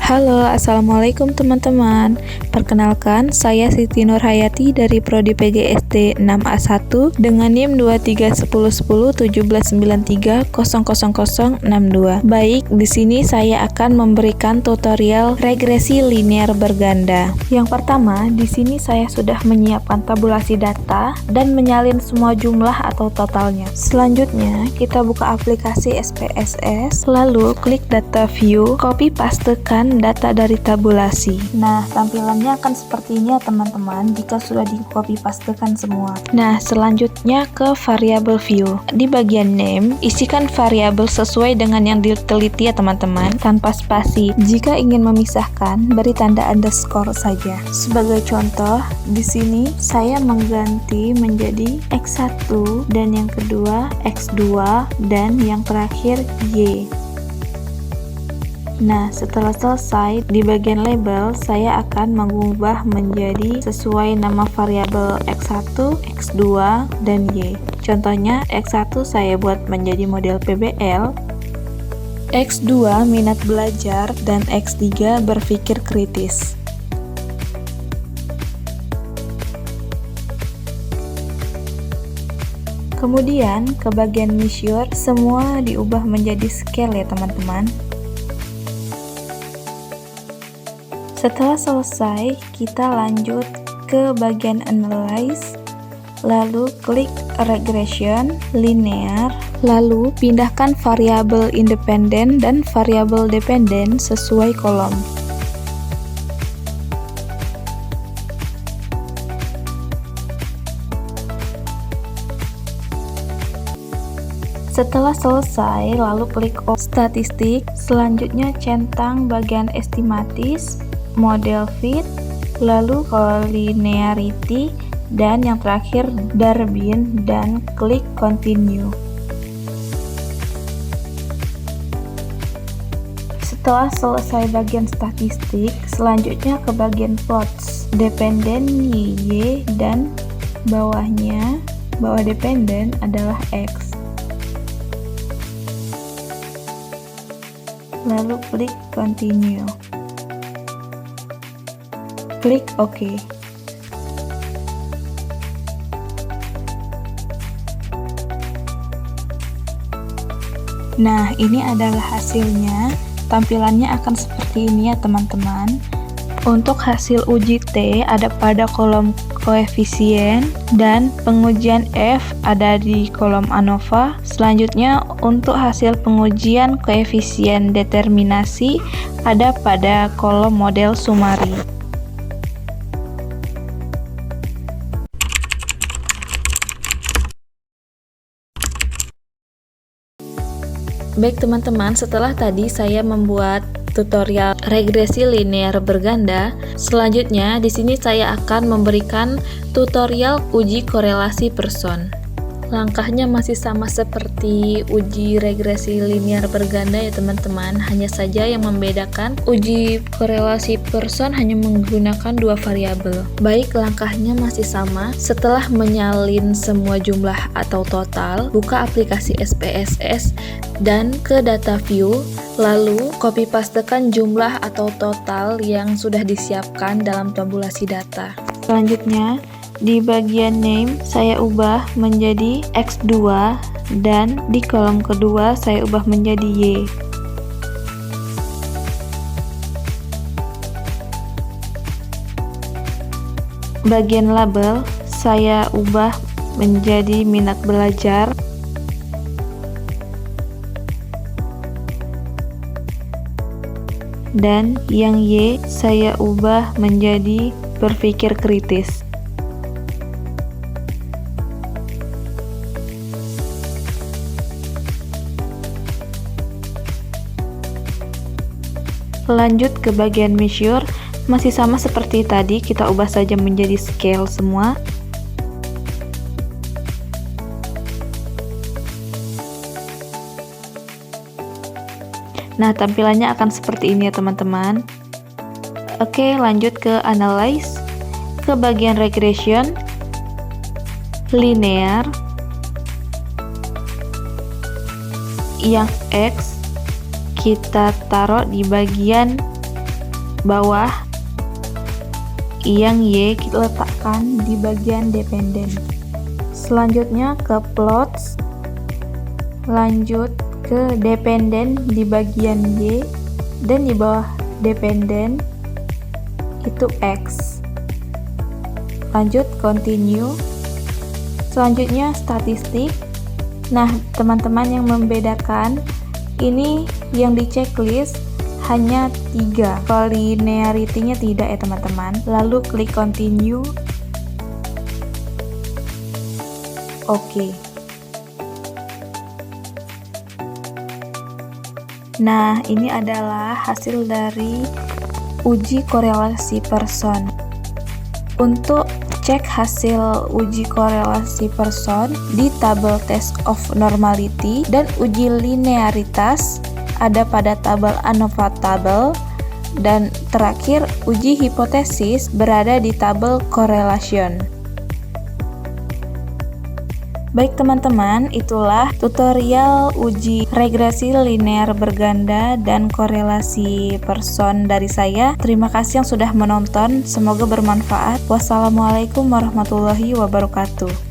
Halo, assalamualaikum teman-teman. Perkenalkan, saya Siti Nurhayati dari Prodi PGSD 6A1 dengan NIM 2310101793000062. Baik, di sini saya akan memberikan tutorial regresi linear berganda. Yang pertama, di sini saya sudah menyiapkan tabulasi data dan menyalin semua jumlah atau totalnya. Selanjutnya, kita buka aplikasi SPSS, lalu klik data view, copy pastekan data dari tabulasi. Nah, tampilannya akan seperti ini ya teman-teman jika sudah di copy pastekan semua. Nah, selanjutnya ke variable view. Di bagian name, isikan variabel sesuai dengan yang diteliti ya teman-teman, tanpa spasi. Jika ingin memisahkan, beri tanda underscore saja. Sebagai contoh, di sini saya mengganti menjadi X1 dan yang kedua X2 dan yang terakhir Y. Nah, setelah selesai, di bagian label, saya akan mengubah menjadi sesuai nama variabel X1, X2, dan Y. Contohnya, X1 saya buat menjadi model PBL, X2 minat belajar, dan X3 berpikir kritis. Kemudian, ke bagian measure, semua diubah menjadi scale ya teman-teman. Setelah selesai, kita lanjut ke bagian analyze, lalu klik regression, linear, lalu pindahkan variabel independen dan variabel dependen sesuai kolom. Setelah selesai, lalu klik statistik, selanjutnya centang bagian estimatis, model fit, lalu collinearity, dan yang terakhir Darwin, dan klik continue. Setelah selesai bagian statistik, selanjutnya ke bagian plots, dependen Y dan bawahnya, bawah dependen adalah X. Lalu klik continue. Klik OK. Nah, ini adalah hasilnya. Tampilannya akan seperti ini ya teman-teman. Untuk hasil uji T ada pada kolom koefisien dan pengujian F ada di kolom ANOVA. Selanjutnya untuk hasil pengujian koefisien determinasi ada pada kolom model Sumari. Baik teman-teman, setelah tadi saya membuat tutorial regresi linear berganda, selanjutnya di sini saya akan memberikan tutorial uji korelasi person. Langkahnya masih sama seperti uji regresi linear berganda ya teman-teman, hanya saja yang membedakan uji korelasi person hanya menggunakan dua variabel. Baik, langkahnya masih sama. Setelah menyalin semua jumlah atau total, buka aplikasi SPSS dan ke data view, lalu copy pastekan jumlah atau total yang sudah disiapkan dalam tabulasi data. Selanjutnya, di bagian name saya ubah menjadi X2 dan di kolom kedua saya ubah menjadi Y. Bagian label saya ubah menjadi minat belajar. Dan yang Y saya ubah menjadi berpikir kritis. Lanjut ke bagian measure, masih sama seperti tadi, kita ubah saja menjadi scale semua. Nah, tampilannya akan seperti ini ya teman-teman. Oke, lanjut ke analyze, ke bagian regression, linear, yang X kita taruh di bagian bawah, yang Y kita letakkan di bagian dependen. Selanjutnya ke plots, lanjut ke dependen di bagian Y, dan di bawah dependen itu X. Lanjut continue. Selanjutnya statistik. Nah, teman-teman, yang membedakan ini yang di checklist hanya 3, kalau linearity-nya tidak ya teman-teman. Lalu klik continue. Oke. Nah, ini adalah hasil dari uji korelasi person. Untuk cek hasil uji korelasi person di tabel test of normality dan uji linearitas ada pada tabel ANOVA tabel, dan terakhir uji hipotesis berada di tabel correlation. Baik teman-teman, itulah tutorial uji regresi linear berganda dan korelasi person dari saya. Terima kasih yang sudah menonton, semoga bermanfaat. Wassalamualaikum warahmatullahi wabarakatuh.